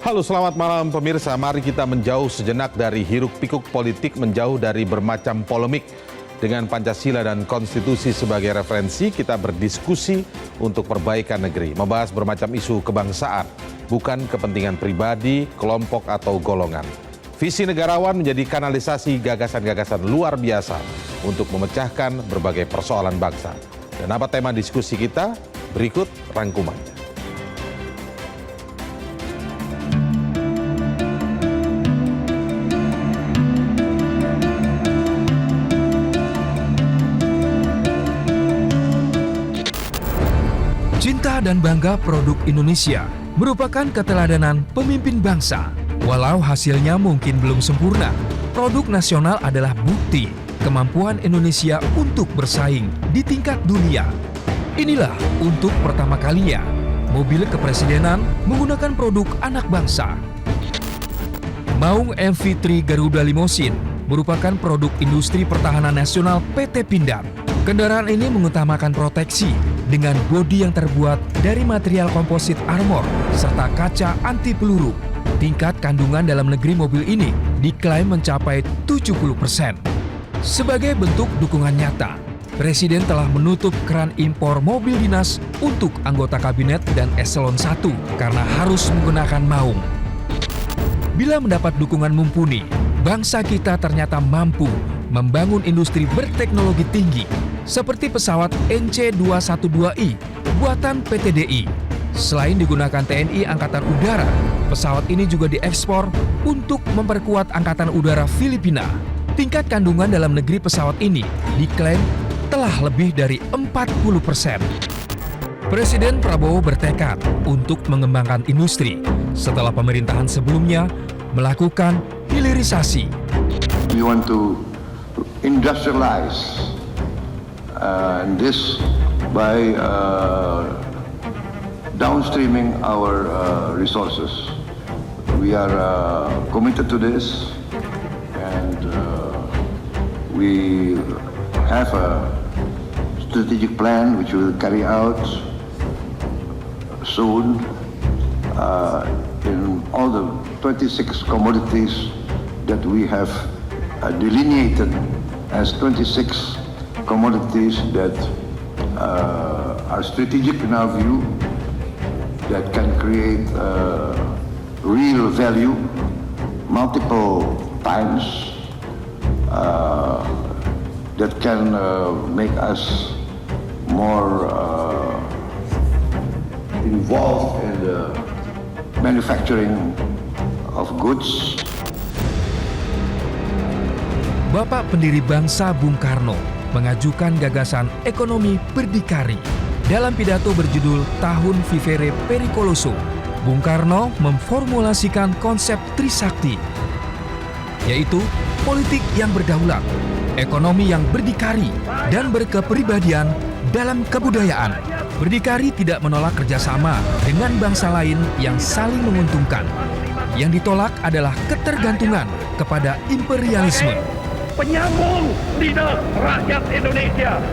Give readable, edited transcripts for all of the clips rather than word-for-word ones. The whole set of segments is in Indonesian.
Halo, selamat malam pemirsa. Mari kita menjauh sejenak dari hiruk-pikuk politik, menjauh dari bermacam polemik. Dengan Pancasila dan Konstitusi sebagai referensi, kita berdiskusi untuk perbaikan negeri. Membahas bermacam isu kebangsaan, bukan kepentingan pribadi, kelompok, atau golongan. Visi negarawan menjadi kanalisasi gagasan-gagasan luar biasa untuk memecahkan berbagai persoalan bangsa. Dan apa tema diskusi kita? Berikut rangkumannya. Cinta dan bangga produk Indonesia merupakan keteladanan pemimpin bangsa. Walau hasilnya mungkin belum sempurna, produk nasional adalah bukti kemampuan Indonesia untuk bersaing di tingkat dunia. Inilah untuk pertama kalinya, mobil kepresidenan menggunakan produk anak bangsa. Maung MV3 Garuda Limousine merupakan produk industri pertahanan nasional PT Pindad. Kendaraan ini mengutamakan proteksi dengan bodi yang terbuat dari material komposit armor serta kaca anti peluru. Tingkat kandungan dalam negeri mobil ini diklaim mencapai 70%. Sebagai bentuk dukungan nyata, Presiden telah menutup keran impor mobil dinas untuk anggota kabinet dan eselon 1 karena harus menggunakan Maung. Bila mendapat dukungan mumpuni, bangsa kita ternyata mampu membangun industri berteknologi tinggi seperti pesawat NC212I buatan PT DI. Selain digunakan TNI Angkatan Udara, pesawat ini juga diekspor untuk memperkuat Angkatan Udara Filipina. Tingkat kandungan dalam negeri pesawat ini diklaim telah lebih dari 40%. Presiden Prabowo bertekad untuk mengembangkan industri setelah pemerintahan sebelumnya melakukan hilirisasi. We want to industrialize this by downstreaming our resources. We are committed to this, and we have a strategic plan which we will carry out soon in all the 26 commodities that we have delineated as 26 commodities that are strategic in our view, that can create real value multiple times, that can make us more involved in the manufacturing of goods. Bapak pendiri bangsa Bung Karno mengajukan gagasan ekonomi berdikari. Dalam pidato berjudul Tahun Vivere Pericoloso, Bung Karno memformulasikan konsep Trisakti, yaitu politik yang berdaulat, ekonomi yang berdikari, dan berkepribadian dalam kebudayaan. Berdikari tidak menolak kerjasama dengan bangsa lain yang saling menguntungkan. Yang ditolak adalah ketergantungan kepada imperialisme. Penyambung lidah rakyat Indonesia.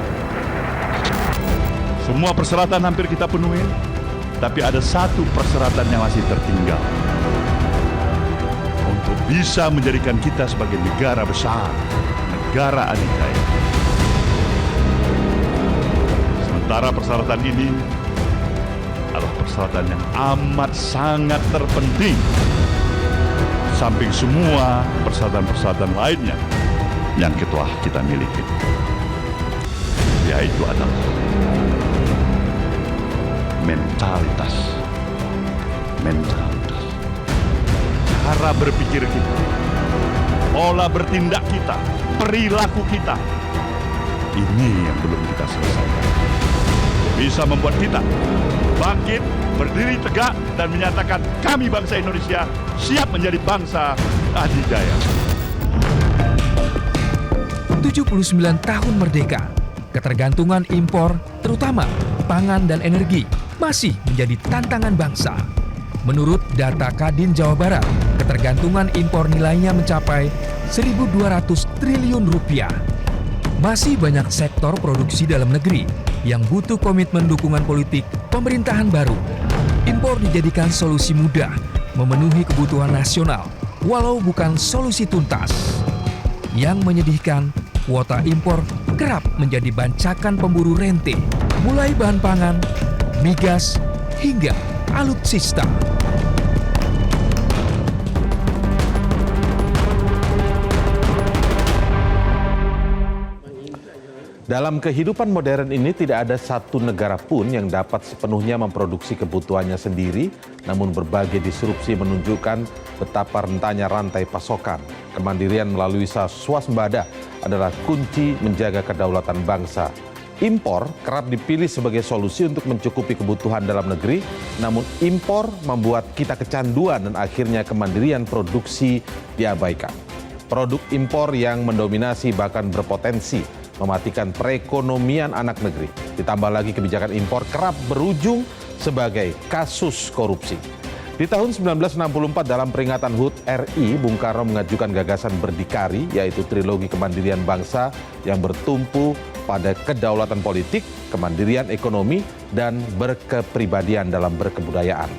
Semua persyaratan hampir kita penuhi, tapi ada satu persyaratan yang masih tertinggal. Untuk bisa menjadikan kita sebagai negara besar, negara adidaya. Sementara persyaratan ini adalah persyaratan yang amat sangat terpenting, samping semua persyaratan-persyaratan lainnya yang telah kita miliki, yaitu adalah mentalitas, cara berpikir kita, pola bertindak kita, perilaku kita. Ini yang belum kita selesaikan. Bisa membuat kita bangkit, berdiri tegak, dan menyatakan kami bangsa Indonesia siap menjadi bangsa adidaya. 79 tahun merdeka, ketergantungan impor, terutama pangan dan energi, masih menjadi tantangan bangsa. Menurut data Kadin Jawa Barat, ketergantungan impor nilainya mencapai 1.200 triliun rupiah. Masih banyak sektor produksi dalam negeri yang butuh komitmen dukungan politik pemerintahan baru. Impor dijadikan solusi mudah memenuhi kebutuhan nasional, walau bukan solusi tuntas. Yang menyedihkan, kuota impor kerap menjadi bancakan pemburu rente, mulai bahan pangan, migas, hingga alutsista. Dalam kehidupan modern ini tidak ada satu negara pun yang dapat sepenuhnya memproduksi kebutuhannya sendiri, namun berbagai disrupsi menunjukkan betapa rentannya rantai pasokan. Kemandirian melalui swasembada adalah kunci menjaga kedaulatan bangsa. Impor kerap dipilih sebagai solusi untuk mencukupi kebutuhan dalam negeri, namun impor membuat kita kecanduan dan akhirnya kemandirian produksi diabaikan. Produk impor yang mendominasi bahkan berpotensi mematikan perekonomian anak negeri. Ditambah lagi kebijakan impor kerap berujung sebagai kasus korupsi. Di tahun 1964 dalam peringatan HUT RI, Bung Karno mengajukan gagasan berdikari, yaitu trilogi kemandirian bangsa yang bertumpu pada kedaulatan politik, kemandirian ekonomi, dan berkepribadian dalam berkebudayaan.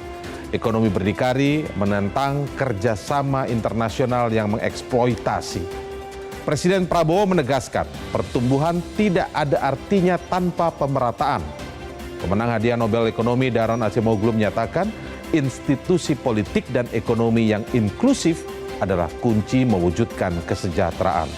Ekonomi berdikari menentang kerjasama internasional yang mengeksploitasi. Presiden Prabowo menegaskan pertumbuhan tidak ada artinya tanpa pemerataan. Pemenang hadiah Nobel Ekonomi Daron Acemoglu menyatakan institusi politik dan ekonomi yang inklusif adalah kunci mewujudkan kesejahteraan.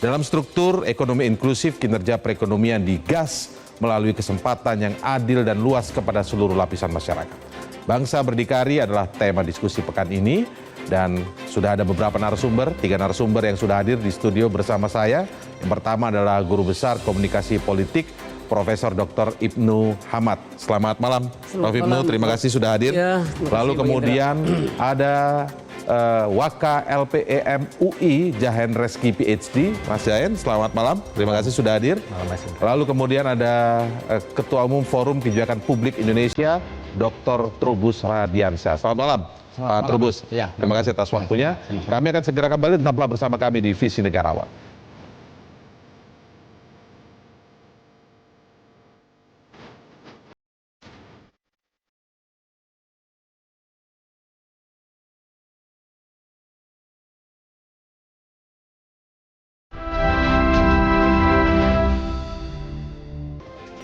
Dalam struktur ekonomi inklusif, kinerja perekonomian digas melalui kesempatan yang adil dan luas kepada seluruh lapisan masyarakat. Bangsa berdikari adalah tema diskusi pekan ini. Dan sudah ada beberapa narasumber, 3 narasumber yang sudah hadir di studio bersama saya. Yang pertama adalah Guru Besar Komunikasi Politik, Profesor Dr. Ibnu Hamad. Selamat malam, Prof. Ibnu, terima kasih sudah hadir. Ya, lalu kemudian ada Waka LPEM UI, Jahen Reski PhD. Mas Jahen, selamat malam, terima kasih sudah hadir. Lalu kemudian ada Ketua Umum Forum Kebijakan Publik Indonesia, Dr. Trubus Radiansyah. Selamat malam. Pak Trubus, terima kasih atas waktunya. Kami akan segera kembali, tetaplah bersama kami di Visi Negarawan.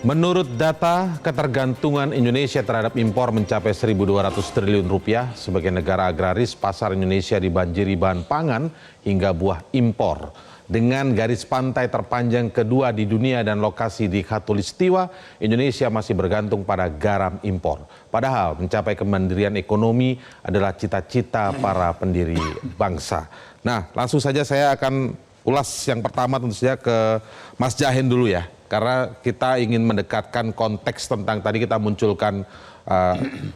Menurut data, ketergantungan Indonesia terhadap impor mencapai 1.200 triliun rupiah. Sebagai negara agraris, pasar Indonesia dibanjiri bahan pangan hingga buah impor. Dengan garis pantai terpanjang kedua di dunia dan lokasi di Khatulistiwa, Indonesia masih bergantung pada garam impor. Padahal mencapai kemandirian ekonomi adalah cita-cita para pendiri bangsa. Nah, langsung saja saya akan ulas yang pertama tentu saja ke Mas Jahen dulu ya. Karena kita ingin mendekatkan konteks tentang tadi kita munculkan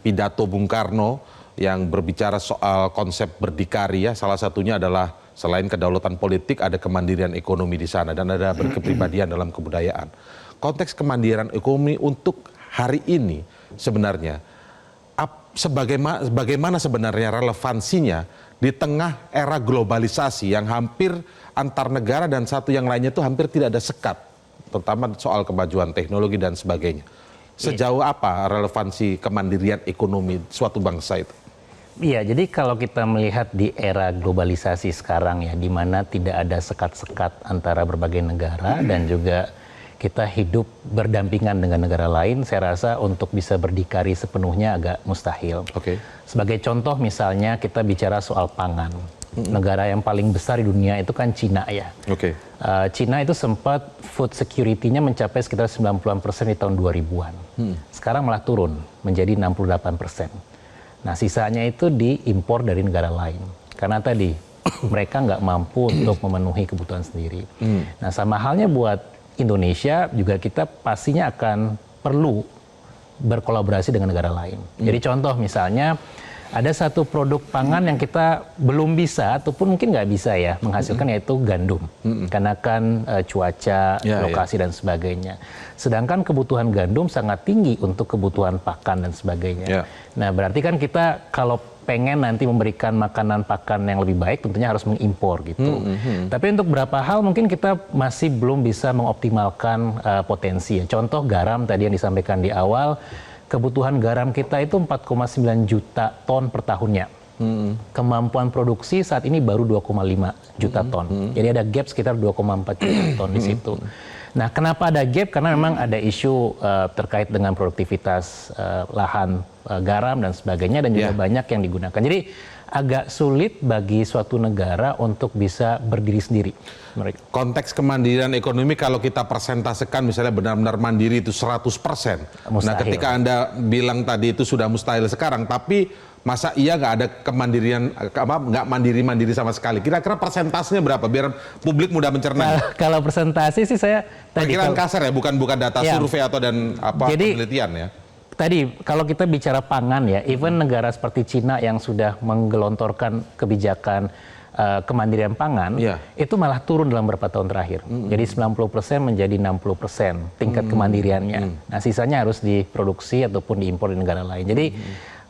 pidato Bung Karno yang berbicara soal konsep berdikari ya. Salah satunya adalah selain kedaulatan politik ada kemandirian ekonomi di sana dan ada berkepribadian dalam kebudayaan. Konteks kemandirian ekonomi untuk hari ini sebenarnya bagaimana sebenarnya relevansinya di tengah era globalisasi yang hampir antar negara dan satu yang lainnya itu hampir tidak ada sekat, terutama soal kemajuan teknologi dan sebagainya. Sejauh apa relevansi kemandirian ekonomi suatu bangsa itu? Iya, jadi kalau kita melihat di era globalisasi sekarang ya, di mana tidak ada sekat-sekat antara berbagai negara dan juga kita hidup berdampingan dengan negara lain, saya rasa untuk bisa berdikari sepenuhnya agak mustahil. Sebagai contoh misalnya kita bicara soal pangan. Negara yang paling besar di dunia itu kan Cina ya. Cina itu sempat food security-nya mencapai sekitar 90% di tahun 2000-an. Sekarang malah turun menjadi 68%. Nah sisanya itu diimpor dari negara lain. Karena tadi mereka nggak mampu untuk memenuhi kebutuhan sendiri. Nah sama halnya buat Indonesia juga kita pastinya akan perlu berkolaborasi dengan negara lain. Jadi contoh misalnya ada satu produk pangan yang kita belum bisa ataupun mungkin nggak bisa ya menghasilkan yaitu gandum. Karena kan cuaca, lokasi dan sebagainya. Sedangkan kebutuhan gandum sangat tinggi untuk kebutuhan pakan dan sebagainya. Nah berarti kan kita kalau pengen nanti memberikan makanan pakan yang lebih baik tentunya harus mengimpor gitu. Tapi untuk beberapa hal mungkin kita masih belum bisa mengoptimalkan potensi. Contoh garam tadi yang disampaikan di awal. Kebutuhan garam kita itu 4,9 juta ton per tahunnya. Kemampuan produksi saat ini baru 2,5 juta ton. Jadi ada gap sekitar 2,4 juta ton di situ. Nah, kenapa ada gap? Karena memang ada isu terkait dengan produktivitas lahan garam dan sebagainya, dan juga banyak yang digunakan. Jadi agak sulit bagi suatu negara untuk bisa berdiri sendiri. Konteks kemandirian ekonomi kalau kita persentasekan misalnya benar-benar mandiri itu 100%. Mustahil. Nah, ketika Anda bilang tadi itu sudah mustahil sekarang, tapi masa iya nggak ada kemandirian, nggak mandiri-mandiri sama sekali? Kira-kira persentasenya berapa biar publik mudah mencerna? Kalau persentase sih saya tadi Perkiraan kasar ya, bukan data survei atau dan penelitian ya. Tadi kalau kita bicara pangan ya, even negara seperti Cina yang sudah menggelontorkan kebijakan kemandirian pangan, itu malah turun dalam beberapa tahun terakhir. Jadi 90% menjadi 60% tingkat kemandiriannya. Nah, sisanya harus diproduksi ataupun diimpor di negara lain. Jadi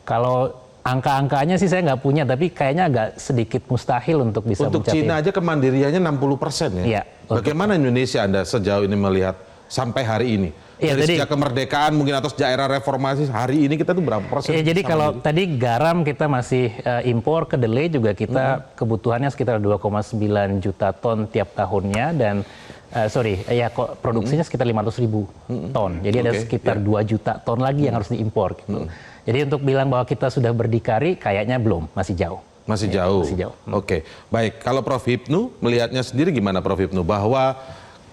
kalau angka-angkanya sih saya nggak punya, tapi kayaknya agak sedikit mustahil untuk bisa Untuk mencapai. Cina aja kemandiriannya 60% ya? Iya. Bagaimana Indonesia Anda sejauh ini melihat sampai hari ini? Iya, Dari tadi- sejak kemerdekaan mungkin atau sejak era reformasi, hari ini kita tuh berapa persen? Ya, jadi sama kalau diri? tadi garam kita masih impor, kedelai juga kita kebutuhannya sekitar 2,9 juta ton tiap tahunnya, dan produksinya sekitar 500.000 ton. Jadi ada sekitar 2 juta ton lagi yang harus diimpor gitu. Jadi untuk bilang bahwa kita sudah berdikari kayaknya belum, masih jauh. Masih jauh. Masih jauh. Oke, baik. Kalau Prof. Hipnu melihatnya sendiri gimana Prof. Hipnu? Bahwa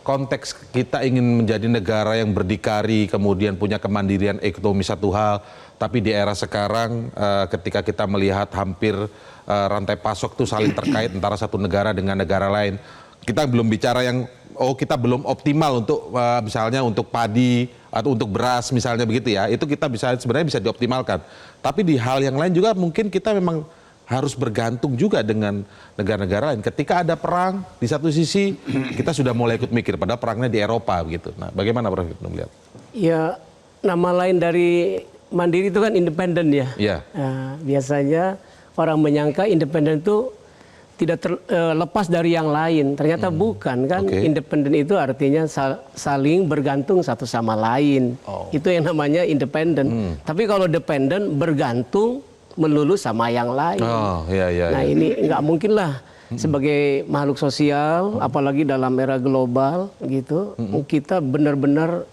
konteks kita ingin menjadi negara yang berdikari, kemudian punya kemandirian ekonomi satu hal, tapi di era sekarang ketika kita melihat hampir rantai pasok itu saling terkait antara satu negara dengan negara lain, kita belum bicara yang kita belum optimal untuk misalnya untuk padi atau untuk beras misalnya begitu ya, itu kita sebenarnya bisa dioptimalkan. Tapi di hal yang lain juga mungkin kita memang harus bergantung juga dengan negara-negara lain. Ketika ada perang, di satu sisi kita sudah mulai ikut mikir, padahal perangnya di Eropa begitu. Nah, bagaimana Prof. Hipnu melihat? Ya, nama lain dari mandiri itu kan independen ya. Iya. Nah, biasanya orang menyangka independen itu tidak lepas dari yang lain. Ternyata bukan kan. Oke. Independen itu artinya saling bergantung satu sama lain. Itu yang namanya independen. Tapi kalau dependen bergantung melulu sama yang lain. Oh, iya. Nah, ini nggak mungkin lah sebagai makhluk sosial, apalagi dalam era global gitu, kita benar-benar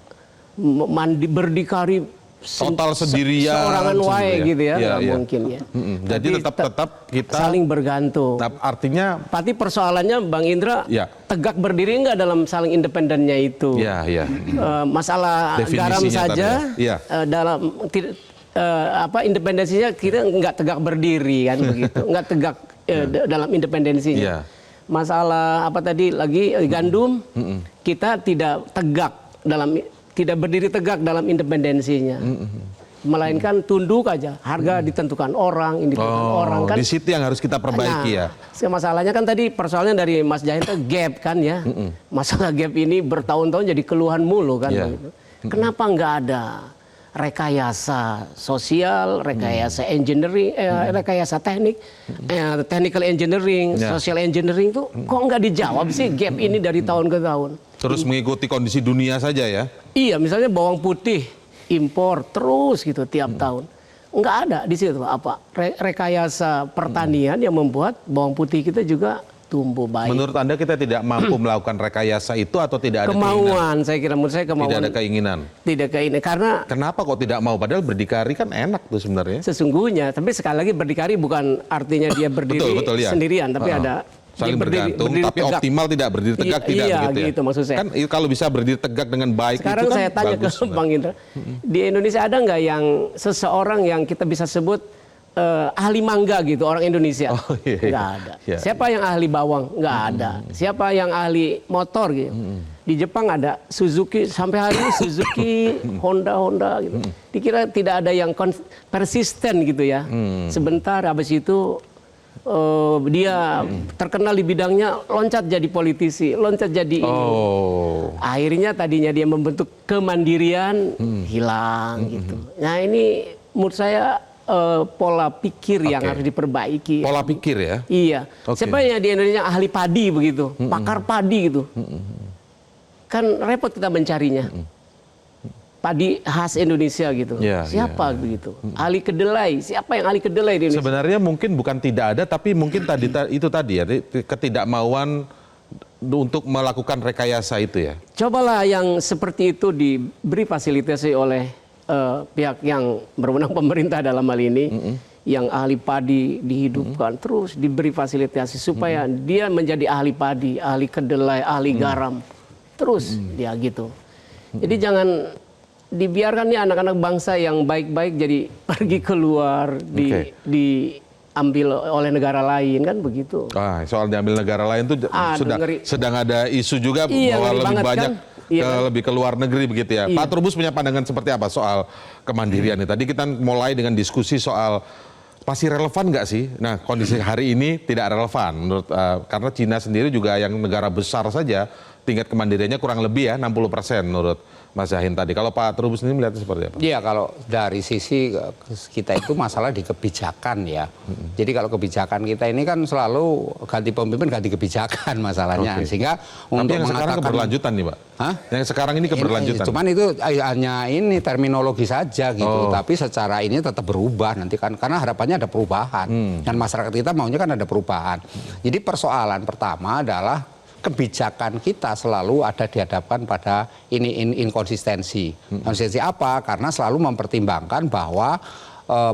berdikari Total sendirian. seorangan wae sendirian. gitu ya, Iya, nggak iya. mungkin ya. Jadi Tapi tetap kita saling bergantung. Nah, artinya Tapi persoalannya Bang Indra, Ya. tegak berdiri nggak dalam saling independennya itu? ya. Masalah garam Definisinya tadi saja ya. dalam independensinya kita nggak tegak berdiri kan begitu, nggak tegak dalam independensinya. Iya. Masalah apa tadi lagi gandum, kita tidak berdiri tegak dalam independensinya, melainkan tunduk aja, harga ditentukan orang, ini ditentukan orang kan. Di situ yang harus kita perbaiki ya. Masalahnya kan tadi persoalannya dari Mas Jahin itu gap kan ya. Masalah gap ini bertahun-tahun jadi keluhan mulu kan. Iya. Begitu. Kenapa nggak ada rekayasa sosial, rekayasa engineering, rekayasa teknik, technical engineering, Ya. social engineering tuh kok nggak dijawab sih gap ini dari tahun ke tahun? Terus mengikuti kondisi dunia saja ya. Iya, misalnya bawang putih impor terus gitu tiap tahun. Nggak ada di situ apa rekayasa pertanian yang membuat bawang putih kita juga tumbuh baik. Menurut Anda kita tidak mampu melakukan rekayasa itu atau tidak ada keinginan? Kemauan, saya kira menurut saya kemauan. Tidak ada keinginan. Tidak keinginan karena Kenapa kok tidak mau? Padahal berdikari kan enak tuh sebenarnya. sesungguhnya, tapi sekali lagi berdikari bukan artinya dia berdiri Betul, ya. sendirian, tapi Heeh. ada Saling dia bergantung, tapi tegak. optimal tidak berdiri tegak, Iya, tidak iya, begitu ya. gitu maksud saya. Kan kalau bisa berdiri tegak dengan baik Sekarang itu kan saya tanya bagus ke Bang Indra, di Indonesia ada nggak yang seseorang yang kita bisa sebut ahli mangga gitu, orang Indonesia? Oh, iya. Nggak ada. Iya. Siapa yang ahli bawang? Nggak ada. Siapa yang ahli motor gitu? Di Jepang ada Suzuki, sampai hari ini Suzuki, Honda gitu. Dikira tidak ada yang persisten gitu ya. Sebentar habis itu dia terkenal di bidangnya, loncat jadi politisi, loncat jadi ini. Akhirnya tadinya dia membentuk kemandirian, hilang gitu. Nah ini menurut saya pola pikir yang Oke. harus diperbaiki. Pola pikir ya. Iya. Oke. Siapa yang di Indonesia ahli padi begitu, pakar padi gitu. Kan repot kita mencarinya. padi khas Indonesia gitu. Iya, Siapa begitu? Ahli kedelai. Siapa yang ahli kedelai di Indonesia? Sebenarnya mungkin bukan tidak ada, tapi mungkin itu tadi ya, ketidakmauan untuk melakukan rekayasa itu ya. Cobalah yang seperti itu diberi fasilitasi oleh pihak yang berwenang pemerintah dalam hal ini, yang ahli padi dihidupkan, terus diberi fasilitasi supaya dia menjadi ahli padi, ahli kedelai, ahli garam, terus dia gitu. Jadi jangan dibiarkan nih anak-anak bangsa yang baik-baik jadi pergi keluar, diambil oleh negara lain, kan begitu. Soal diambil negara lain itu sedang ada isu juga bahwa lebih banyak kan? lebih ke luar negeri begitu ya. Pak Trubus punya pandangan seperti apa soal kemandirian ini? Tadi kita mulai dengan diskusi soal masih relevan nggak sih? Nah, kondisi hari ini tidak relevan menurut karena Cina sendiri juga yang negara besar saja tingkat kemandiriannya kurang lebih ya 60% menurut Mas Yahin tadi. Kalau Pak Trubus ini melihatnya seperti apa? Iya, kalau dari sisi kita itu masalah di kebijakan ya. Jadi kalau kebijakan kita ini kan selalu ganti pemimpin, ganti kebijakan masalahnya. Sehingga untuk yang sekarang keberlanjutan nih, Pak. Yang sekarang ini keberlanjutan. Cuman itu hanya ini terminologi saja gitu. Tapi secara ini tetap berubah nanti kan. Karena harapannya ada perubahan. Dan masyarakat kita maunya kan ada perubahan. Jadi persoalan pertama adalah kebijakan kita selalu ada dihadapkan pada inkonsistensi. Konsistensi apa? Karena selalu mempertimbangkan bahwa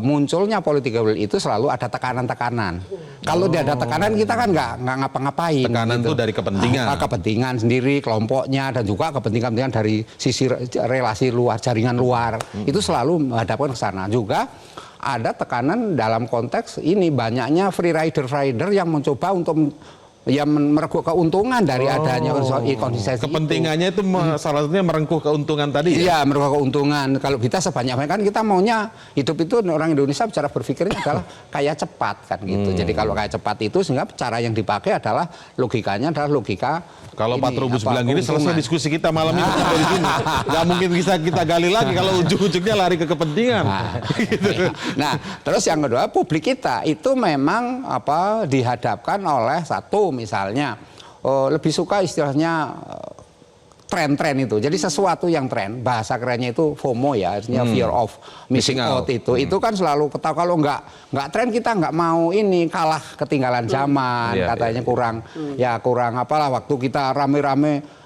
munculnya political will itu selalu ada tekanan-tekanan. Kalau tidak ada tekanan kita kan nggak ngapa-ngapain. Tekanan itu dari kepentingan. Kepentingan sendiri, kelompoknya, dan juga kepentingan dari sisi relasi luar, jaringan luar. Itu selalu menghadapkan ke sana. Juga ada tekanan dalam konteks ini banyaknya free rider yang mencoba untuk merengkuh keuntungan dari adanya konsistensi. Kepentingannya itu salah satunya merengkuh keuntungan tadi. Iya, merengkuh keuntungan. Kalau kita sebanyak-banyak kan kita maunya hidup itu orang Indonesia cara berpikirnya adalah kaya cepat kan gitu. Jadi kalau kaya cepat itu sehingga cara yang dipakai adalah logikanya adalah logika. Kalau Pak Trubus bilang gini, selesai diskusi kita malam ini sampai di sini. Nggak mungkin bisa kita gali lagi kalau ujung-ujungnya lari ke kepentingan. Nah, terus yang kedua, publik kita itu memang dihadapkan oleh satu misalnya lebih suka istilahnya tren-tren itu. Jadi sesuatu yang tren, bahasa kerennya itu FOMO ya, artinya fear of missing out itu. Itu kan selalu ketahui kalau nggak tren kita nggak mau ini kalah ketinggalan zaman, katanya kurang apalah waktu kita rame-rame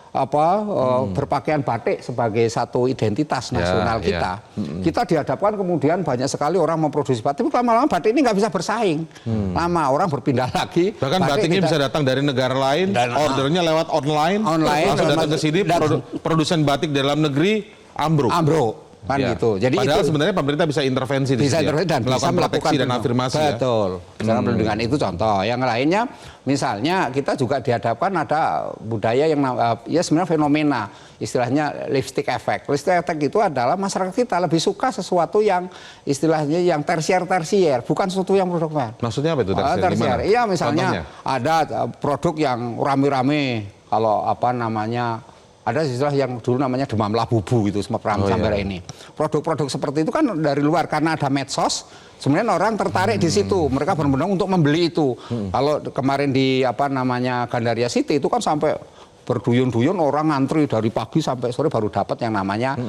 berpakaian batik sebagai satu identitas nasional kita. Kita dihadapkan kemudian banyak sekali orang memproduksi batik, tapi lama-lama batik ini nggak bisa bersaing. Lama orang berpindah lagi. Bahkan batiknya bisa datang dari negara lain, ordernya lewat online langsung datang ke sini, produsen batik dalam negeri ambruk. Kan gitu. Jadi padahal itu sebenarnya pemerintah bisa intervensi di sini. Dan bisa melakukan dan afirmasi. Betul. Misalnya perlindungan itu contoh. Yang lainnya misalnya kita juga dihadapkan ada budaya yang ya sebenarnya fenomena istilahnya lipstick effect. Lipstick effect itu adalah masyarakat kita lebih suka sesuatu yang istilahnya yang tersier, bukan sesuatu yang produk. Maksudnya apa itu tersier? Iya, misalnya ada produk yang rame-rame kalau ada istilah yang dulu namanya demam labubu gitu sampai ini. Produk-produk seperti itu kan dari luar karena ada medsos. Sebenarnya orang tertarik di situ. Mereka benar-benar untuk membeli itu. Kalau kemarin di Gandaria City itu kan sampai berduyun-duyun orang ngantri dari pagi sampai sore baru dapat yang namanya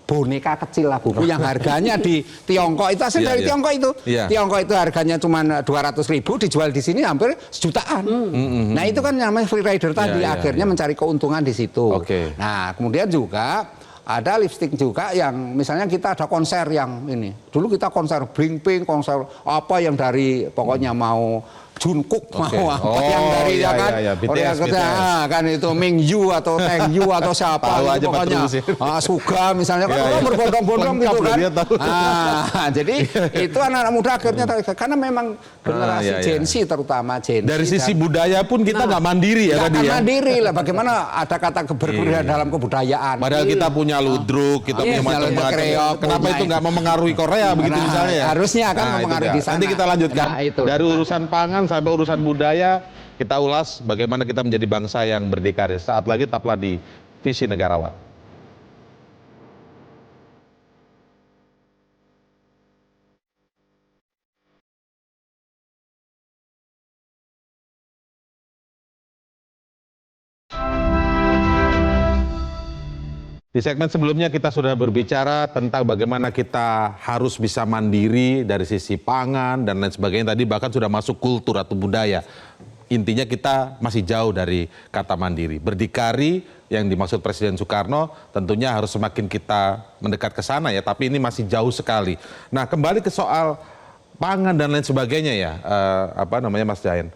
boneka kecil lah buku yang harganya di Tiongkok itu asal dari Tiongkok itu. Tiongkok itu harganya cuma 200.000, dijual di sini hampir sejutaan. Nah, itu kan namanya free rider tadi akhirnya mencari keuntungan di situ. Nah, kemudian juga ada lipstick juga yang misalnya kita ada konser yang ini. Dulu kita konser Blackpink, konser apa yang dari pokoknya mau Jungkook mau apa yang dari BTS, kan itu Mingyu atau Taengyu atau siapa gitu, pokoknya Suga misalnya kan orang berbondong-bondong gitu kan. Jadi itu anak-anak muda akhirnya karena memang generasi Gen Z terutama Gen Z. Dari sisi budaya pun kita nggak mandiri ya tadi ya. Mandiri lah, bagaimana ada kata berbudaya dalam kebudayaan. Padahal kita punya ludruk, kita punya macam-macam. Kenapa itu nggak memengaruhi Korea begitu misalnya ya? Harusnya kan memengaruhi di sana. Nanti kita lanjutkan dari urusan pangan sampai urusan budaya, kita ulas bagaimana kita menjadi bangsa yang berdikari. Saat lagi tetaplah di Visi Negarawan. Di segmen sebelumnya kita sudah berbicara tentang bagaimana kita harus bisa mandiri dari sisi pangan dan lain sebagainya. Tadi bahkan sudah masuk kultur atau budaya. Intinya kita masih jauh dari kata mandiri. Berdikari yang dimaksud Presiden Soekarno tentunya harus semakin kita mendekat ke sana ya. Tapi ini masih jauh sekali. Nah, kembali ke soal pangan dan lain sebagainya ya, Mas Jayan.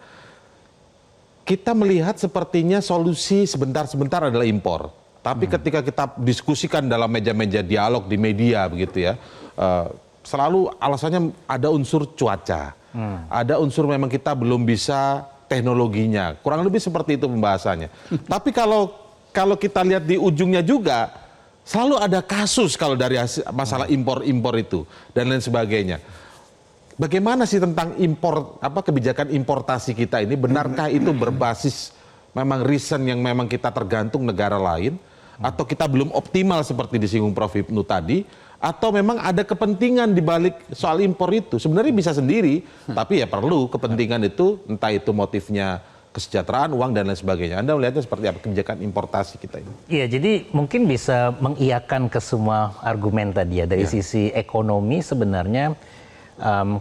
Kita melihat sepertinya solusi sebentar-sebentar adalah impor. Tapi ketika kita diskusikan dalam meja-meja dialog di media begitu ya, selalu alasannya ada unsur cuaca, ada unsur memang kita belum bisa teknologinya, kurang lebih seperti itu pembahasannya. Tapi kalau kita lihat di ujungnya juga, selalu ada kasus kalau dari masalah impor-impor itu dan lain sebagainya. Bagaimana sih tentang impor, kebijakan importasi kita ini? Benarkah itu berbasis memang reason yang memang kita tergantung negara lain? Atau kita belum optimal seperti disinggung Prof. Hipnu tadi? Atau memang ada kepentingan di balik soal impor itu? Sebenarnya bisa sendiri, tapi ya perlu kepentingan itu, entah itu motifnya kesejahteraan, uang, dan lain sebagainya. Anda melihatnya seperti apa kebijakan importasi kita ini? Iya, jadi mungkin bisa mengiyakan ke semua argumen tadi ya. Dari sisi ekonomi sebenarnya,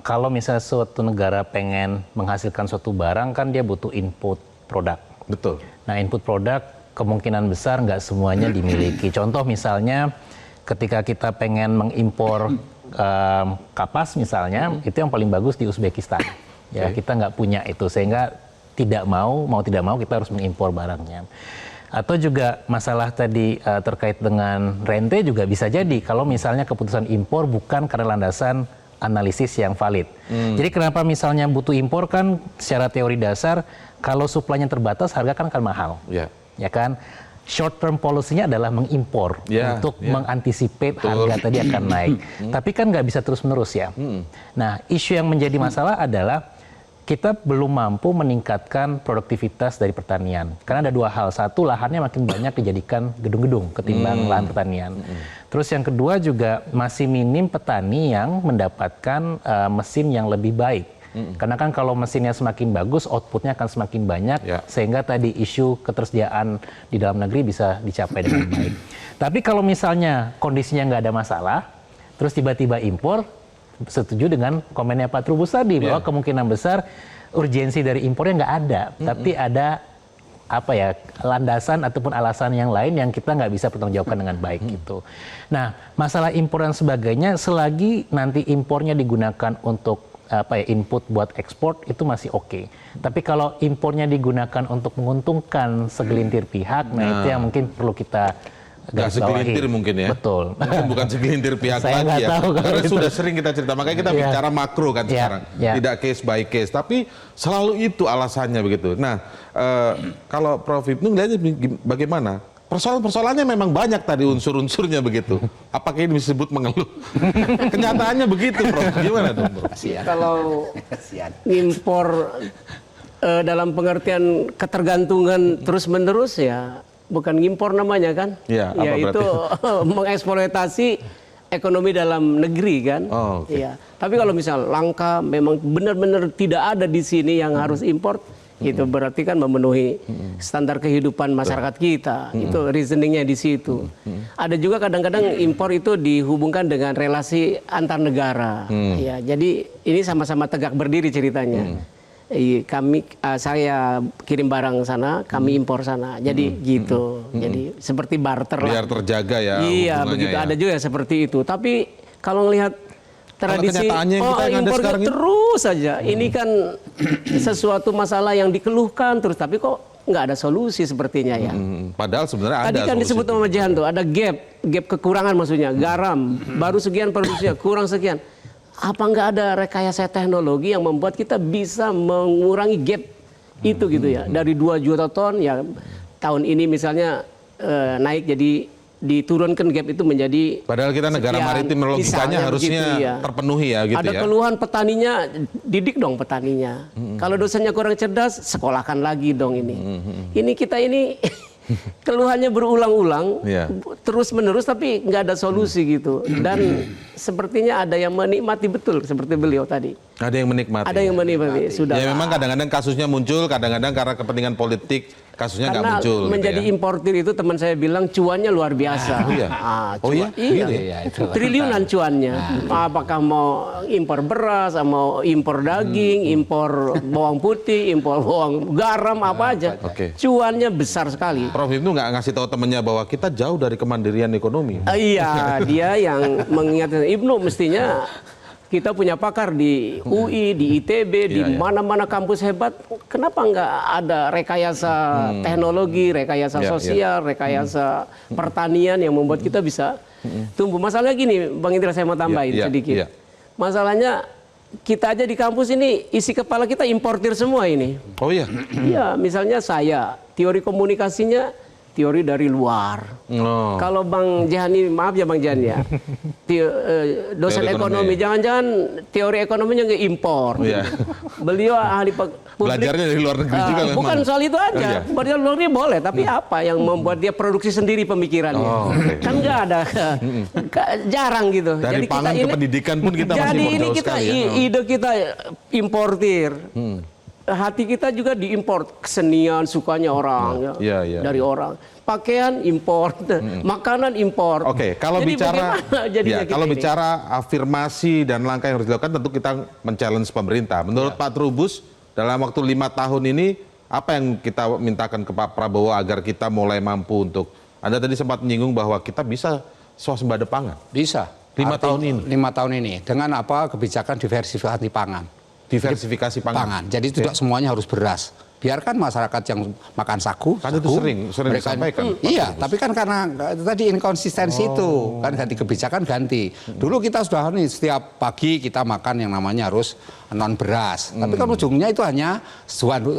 kalau misalnya suatu negara pengen menghasilkan suatu barang, kan dia butuh input produk. Betul. Nah, input produk kemungkinan besar nggak semuanya dimiliki. Contoh misalnya, ketika kita pengen mengimpor kapas misalnya, itu yang paling bagus di Uzbekistan. Ya, kita nggak punya itu, sehingga mau tidak mau kita harus mengimpor barangnya. Atau juga masalah tadi terkait dengan rente juga bisa jadi kalau misalnya keputusan impor bukan karena landasan analisis yang valid. Jadi kenapa misalnya butuh impor, kan secara teori dasar kalau suplainya terbatas harga kan akan mahal. Ya kan? Short term policy-nya adalah mengimpor untuk mengantisipate harga tadi akan naik. Tapi kan nggak bisa terus-menerus ya. Nah, isu yang menjadi masalah adalah kita belum mampu meningkatkan produktivitas dari pertanian. Karena ada dua hal. Satu, lahannya makin banyak dijadikan gedung-gedung ketimbang lahan pertanian. Terus yang kedua juga masih minim petani yang mendapatkan mesin yang lebih baik. Karena kan kalau mesinnya semakin bagus, outputnya akan semakin banyak, sehingga tadi isu ketersediaan di dalam negeri bisa dicapai dengan baik. Tapi kalau misalnya kondisinya nggak ada masalah, terus tiba-tiba impor, setuju dengan komennya Pak Trubus tadi, bahwa kemungkinan besar urgensi dari impornya nggak ada, tapi ada landasan ataupun alasan yang lain yang kita nggak bisa pertanggungjawabkan dengan baik gitu. Nah, masalah impor dan sebagainya, selagi nanti impornya digunakan untuk input buat ekspor, itu masih oke. Tapi kalau impornya digunakan untuk menguntungkan segelintir pihak, nah itu yang mungkin perlu kita Gak segelintir mungkin ya. Betul. Mungkin bukan segelintir pihak Saya lagi ya. tahu Karena itu. sudah sering kita cerita. Makanya kita bicara makro kan sekarang. Tidak case by case. Tapi selalu itu alasannya begitu. Nah, kalau Prof. Hipnu melihatnya bagaimana? Persoalan-persoalannya memang banyak tadi unsur-unsurnya begitu. Apakah ini disebut mengeluh? Kenyataannya begitu, Prof. Gimana dong, Prof? Kalau impor dalam pengertian ketergantungan terus-menerus ya bukan ngimpor namanya kan? Ya, itu mengeksploitasi ekonomi dalam negeri kan? Ya. Tapi kalau misal langka memang benar-benar tidak ada di sini yang harus import, itu berarti kan memenuhi standar kehidupan masyarakat kita. Itu reasoningnya di situ. Ada juga kadang-kadang impor itu dihubungkan dengan relasi antar negara. Ya, jadi ini sama-sama tegak berdiri ceritanya. Saya kirim barang sana, kami impor sana. Jadi gitu. Jadi seperti barter lah. Biar terjaga ya. Iya, begitu. Ya. Ada juga seperti itu. Tapi kalau melihat tradisi impor terus saja. Ini kan sesuatu masalah yang dikeluhkan terus, tapi kok nggak ada solusi sepertinya ya. Padahal sebenarnya ada. Tadi kan disebut sama Jihan tuh, ada gap kekurangan maksudnya. Garam baru sekian produksinya, kurang sekian. Apa nggak ada rekayasa teknologi yang membuat kita bisa mengurangi gap itu gitu ya. Dari 2 juta ton ya tahun ini misalnya naik jadi diturunkan gap itu menjadi padahal kita negara maritim, logikanya harusnya begitu, terpenuhi ya gitu. Ada keluhan petaninya, didik dong petaninya. Kalau dosennya kurang cerdas, sekolahkan lagi dong ini. Ini kita ini keluhannya berulang-ulang, terus menerus tapi nggak ada solusi gitu. Dan sepertinya ada yang menikmati betul seperti beliau tadi. Ada yang menikmati. Ada yang menikmati. Sudah. Ya memang kadang-kadang kasusnya muncul, kadang-kadang karena kepentingan politik kasusnya nggak Karena muncul. menjadi gitu ya. importir itu teman saya bilang cuannya luar biasa. Oh iya? Oh iya? Iya. Triliunan cuannya. Apakah mau impor beras, mau impor daging, impor bawang putih, impor bawang garam, apa aja. Oke. Cuannya besar sekali. Prof Ibnu nggak ngasih tahu temennya bahwa kita jauh dari kemandirian ekonomi. Iya, dia yang mengingatkan Ibnu mestinya kita punya pakar di UI, di ITB, di Iya, iya. mana-mana kampus hebat. Kenapa nggak ada rekayasa teknologi, rekayasa Iya, sosial, rekayasa pertanian yang membuat kita bisa tumbuh? Masalahnya gini, Bang Indra, saya mau tambahin Iya, iya, sedikit. iya. Masalahnya kita aja di kampus ini isi kepala kita importir semua ini. Oh iya? Iya, misalnya saya teori komunikasinya teori dari luar. Oh. Kalau Bang Jahani, maaf ya Bang Jahani ya, dosen Teori ekonomi, jangan-jangan teori ekonominya nggak impor. Iya. Beliau ahli publik. Belajarnya dari luar negeri juga memang. Bukan soal itu aja, Oh, iya. belajar luar negeri boleh, tapi apa yang membuat dia produksi sendiri pemikirannya? Oh, oke. Kan nggak ada, jarang gitu. Dari pangan ke pendidikan pun kita masih jadi ini jauh kita sekali ya. ide kita importir. Hati kita juga diimpor, kesenian sukanya orang Iya, iya, dari orang, pakaian impor, makanan impor. Oke, kalau Jadi bicara bagaimana jadinya kita kalau ini? bicara afirmasi dan langkah yang harus dilakukan, tentu kita men-challenge pemerintah. Menurut Pak Trubus, dalam waktu 5 tahun ini apa yang kita mintakan ke Pak Prabowo agar kita mulai mampu untuk, Anda tadi sempat menyinggung bahwa kita bisa swasembada pangan. Bisa. 5 tahun ini. 5 tahun ini. Dengan apa? Kebijakan diversifikasi pangan. Diversifikasi pangan. Jadi tidak semuanya harus beras. Biarkan masyarakat yang makan sagu. Kan itu sering disampaikan. Iya, tapi kan karena tadi inkonsistensi itu. Kan ganti kebijakan ganti. Dulu kita sudah nih setiap pagi kita makan yang namanya harus non beras. Tapi kan ujungnya itu hanya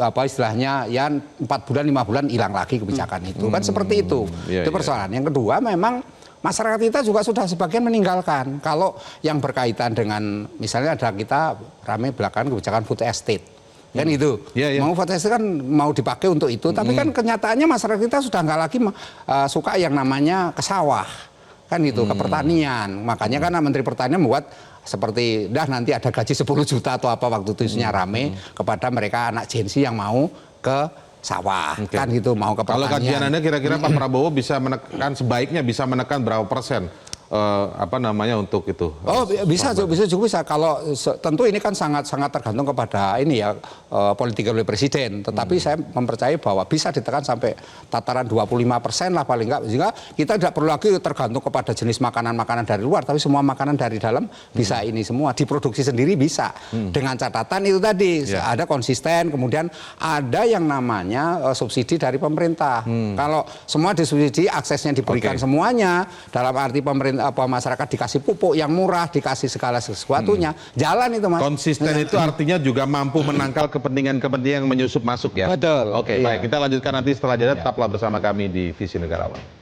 apa istilahnya ya 4 bulan 5 bulan hilang lagi kebijakan itu. Kan seperti itu. Iya, Itu persoalan. Yang kedua memang masyarakat kita juga sudah sebagian meninggalkan. Kalau yang berkaitan dengan misalnya ada kita ramai belakangan kebijakan food estate. Kan itu. Iya, iya. Mau food estate kan mau dipakai untuk itu, tapi kan kenyataannya masyarakat kita sudah nggak lagi suka yang namanya ke sawah. Kan itu, ke pertanian. Makanya kan Menteri Pertanian membuat seperti nanti ada gaji 10 juta atau apa waktu itu isunya rame kepada mereka anak Gen Z yang mau ke sawah. Oke. Kan gitu, mau ke Kalau pertanian. kajian Anda kira-kira Pak Prabowo bisa menekan, sebaiknya bisa menekan berapa persen untuk itu? Oh bisa juga. Kalau tentu ini kan sangat tergantung kepada ini ya politik oleh presiden. Tetapi saya mempercayai bahwa bisa ditekan sampai tataran 25% lah paling enggak. Sehingga kita tidak perlu lagi tergantung kepada jenis makanan-makanan dari luar, tapi semua makanan dari dalam bisa ini semua diproduksi sendiri bisa. Dengan catatan itu tadi ada konsisten, kemudian ada yang namanya subsidi dari pemerintah. Kalau semua disubsidi, aksesnya diberikan semuanya, dalam arti pemerintah masyarakat dikasih pupuk yang murah, dikasih segala sesuatunya, jalan itu Mas. Konsisten itu artinya juga mampu menangkal kepentingan-kepentingan yang menyusup masuk ya? Betul. Oke, Iya. baik. Kita lanjutkan nanti setelah jeda, tetaplah bersama kami di Visi Negarawan.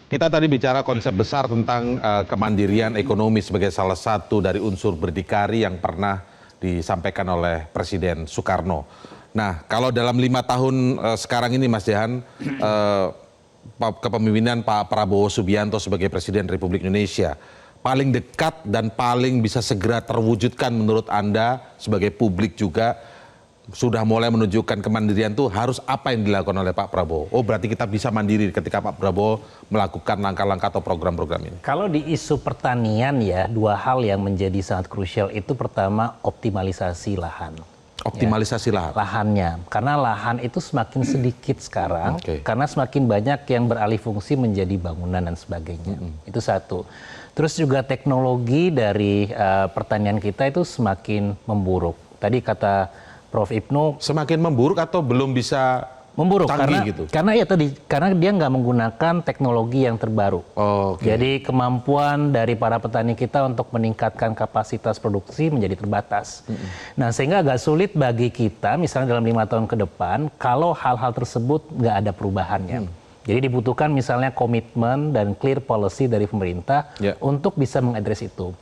Kita tadi bicara konsep besar tentang kemandirian ekonomi sebagai salah satu dari unsur berdikari yang pernah disampaikan oleh Presiden Soekarno. Nah, kalau dalam 5 tahun sekarang ini Mas Jahan, kepemimpinan Pak Prabowo Subianto sebagai Presiden Republik Indonesia, paling dekat dan paling bisa segera terwujudkan menurut Anda sebagai publik juga, sudah mulai menunjukkan kemandirian itu harus apa yang dilakukan oleh Pak Prabowo? Oh, berarti kita bisa mandiri ketika Pak Prabowo melakukan langkah-langkah atau program-program ini. Kalau di isu pertanian ya, 2 hal yang menjadi sangat krusial itu pertama optimalisasi lahan. Optimalisasi lahan. Lahannya, karena lahan itu semakin sedikit sekarang, karena semakin banyak yang beralih fungsi menjadi bangunan dan sebagainya. Itu satu. Terus juga teknologi dari pertanian kita itu semakin memburuk. Tadi kata Prof Ibnu, semakin memburuk atau belum bisa memburuk canggih gitu? Karena dia nggak menggunakan teknologi yang terbaru. Jadi kemampuan dari para petani kita untuk meningkatkan kapasitas produksi menjadi terbatas. Nah, sehingga agak sulit bagi kita misalnya dalam 5 tahun ke depan kalau hal-hal tersebut nggak ada perubahannya. Jadi dibutuhkan misalnya komitmen dan clear policy dari pemerintah untuk bisa mengadres itu.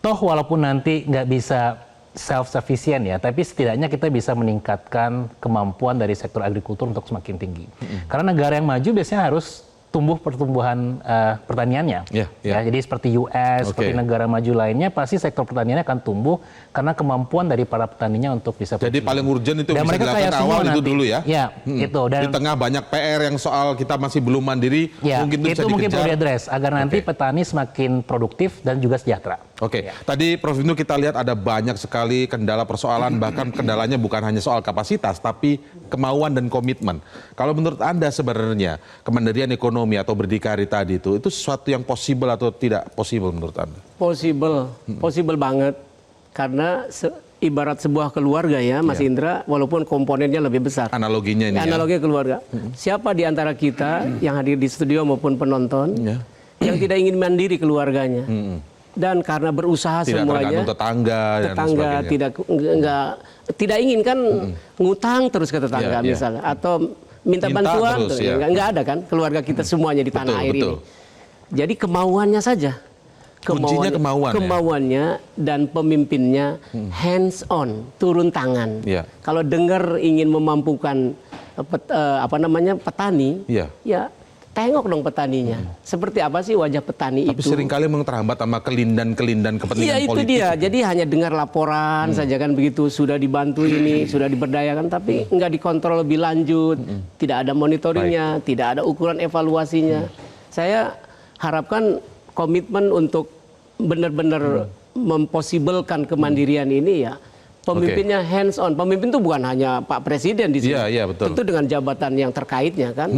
Toh walaupun nanti nggak bisa self-sufficient ya, tapi setidaknya kita bisa meningkatkan kemampuan dari sektor agrikultur untuk semakin tinggi. Karena negara yang maju biasanya harus tumbuh pertumbuhan pertaniannya. Ya. Ya, jadi seperti US, seperti negara maju lainnya, pasti sektor pertaniannya akan tumbuh karena kemampuan dari para petaninya untuk bisa. Jadi paling urgent itu dan bisa dilakukan awal itu dulu ya. Ya, itu. Dan di tengah banyak PR yang soal kita masih belum mandiri, ya, mungkin itu bisa mungkin dikejar. perlu diadres agar nanti petani semakin produktif dan juga sejahtera. Oke, tadi Prof. Ibnu kita lihat ada banyak sekali kendala persoalan, bahkan kendalanya bukan hanya soal kapasitas, tapi kemauan dan komitmen. Kalau menurut Anda sebenarnya kemandirian ekonomi atau berdikari tadi itu sesuatu yang possible atau tidak possible menurut Anda? Possible banget. Karena ibarat sebuah keluarga ya, Mas Indra, walaupun komponennya lebih besar. Analoginya ini Analogi keluarga. Siapa di antara kita yang hadir di studio maupun penonton yang tidak ingin mandiri keluarganya? Dan karena berusaha tidak semuanya, tergantung tetangga dan sebagainya. tidak ingin kan ngutang terus ke tetangga misalnya, atau minta bantuan, terus, nggak ada kan keluarga kita semuanya di tanah air ini. Jadi kemauannya saja, kuncinya kemauan, kemauannya dan pemimpinnya hands on, turun tangan. Kalau dengar ingin memampukan petani, ya tengok dong petaninya. Seperti apa sih wajah petani Tapi itu? Tapi seringkali memang terhambat sama kelindan-kelindan kepentingan politik. Iya itu dia. Jadi hanya dengar laporan saja kan begitu. Sudah dibantu ini, sudah diberdayakan. Tapi nggak dikontrol lebih lanjut. Tidak ada monitoringnya, tidak ada ukuran evaluasinya. Saya harapkan komitmen untuk benar-benar memposibelkan kemandirian ini ya. Pemimpinnya hands on. Pemimpin itu bukan hanya Pak Presiden di sini. Betul. Tentu dengan jabatan yang terkaitnya kan.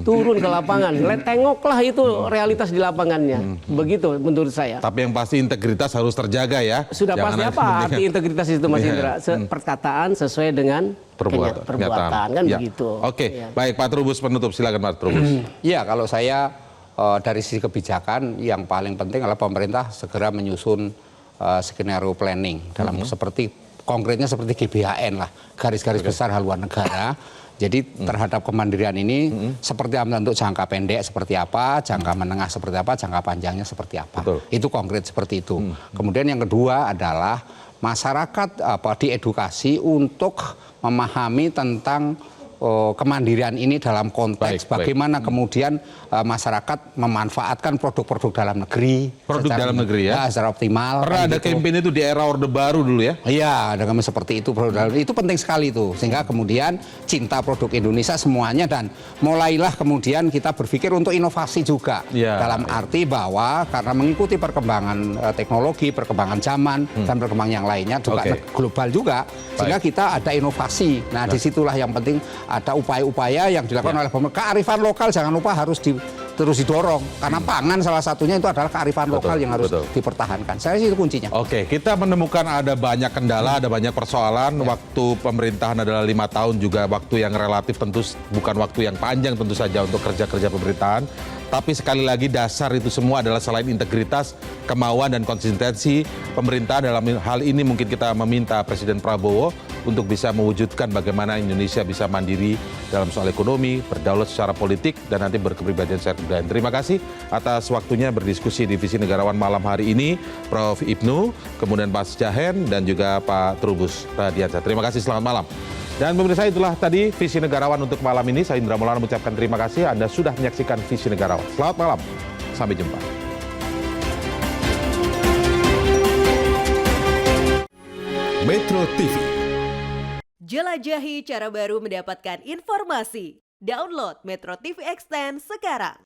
Turun ke lapangan. Tengoklah itu realitas di lapangannya. Begitu menurut saya. Tapi yang pasti integritas harus terjaga ya. Sudah pasti apa arti integritas itu Mas Indra? Perkataan sesuai dengan perbuatan kan begitu. Oke, baik Pak Trubus penutup, silakan Pak Trubus. Ya kalau saya dari sisi kebijakan yang paling penting adalah pemerintah segera menyusun skenario planning dalam seperti konkretnya seperti GBHN lah, garis-garis besar haluan negara. Jadi terhadap kemandirian ini seperti apa untuk jangka pendek seperti apa, jangka menengah seperti apa, jangka panjangnya seperti apa. Itu konkret seperti itu. Kemudian yang kedua adalah masyarakat diedukasi untuk memahami tentang kemandirian ini dalam konteks bagaimana kemudian masyarakat memanfaatkan produk-produk dalam negeri. Dalam negeri ya? Secara optimal. Pernah ada campaign itu di era Orde Baru dulu ya? Iya, ada campaign seperti itu. Itu penting sekali itu. Sehingga kemudian cinta produk Indonesia semuanya dan mulailah kemudian kita berpikir untuk inovasi juga. Dalam arti bahwa karena mengikuti perkembangan teknologi, perkembangan zaman, dan perkembangan yang lainnya juga global juga. Sehingga kita ada inovasi. Nah, disitulah yang penting ada upaya-upaya yang dilakukan oleh pemerintah. Kearifan lokal jangan lupa harus terus didorong karena pangan salah satunya itu adalah kearifan lokal yang harus dipertahankan. Saya sih itu kuncinya. Oke, kita menemukan ada banyak kendala, ada banyak persoalan. Waktu pemerintahan adalah 5 tahun juga waktu yang relatif tentu bukan waktu yang panjang tentu saja untuk kerja-kerja pemerintahan. Tapi sekali lagi dasar itu semua adalah selain integritas, kemauan dan konsistensi pemerintah. Dalam hal ini mungkin kita meminta Presiden Prabowo untuk bisa mewujudkan bagaimana Indonesia bisa mandiri dalam soal ekonomi, berdaulat secara politik, dan nanti berkepribadian secara kebudayaan. Terima kasih atas waktunya berdiskusi di Visi Negarawan malam hari ini, Prof. Ibnu, kemudian Pak Jahen, dan juga Pak Trubus Radiansyah. Terima kasih, selamat malam. Dan pemirsa, itulah tadi Visi Negarawan untuk malam ini. Saya Indra Maulana mengucapkan terima kasih Anda sudah menyaksikan Visi Negarawan. Selamat malam, sampai jumpa. Metro TV. Jelajahi cara baru mendapatkan informasi. Download Metro TV Extend sekarang.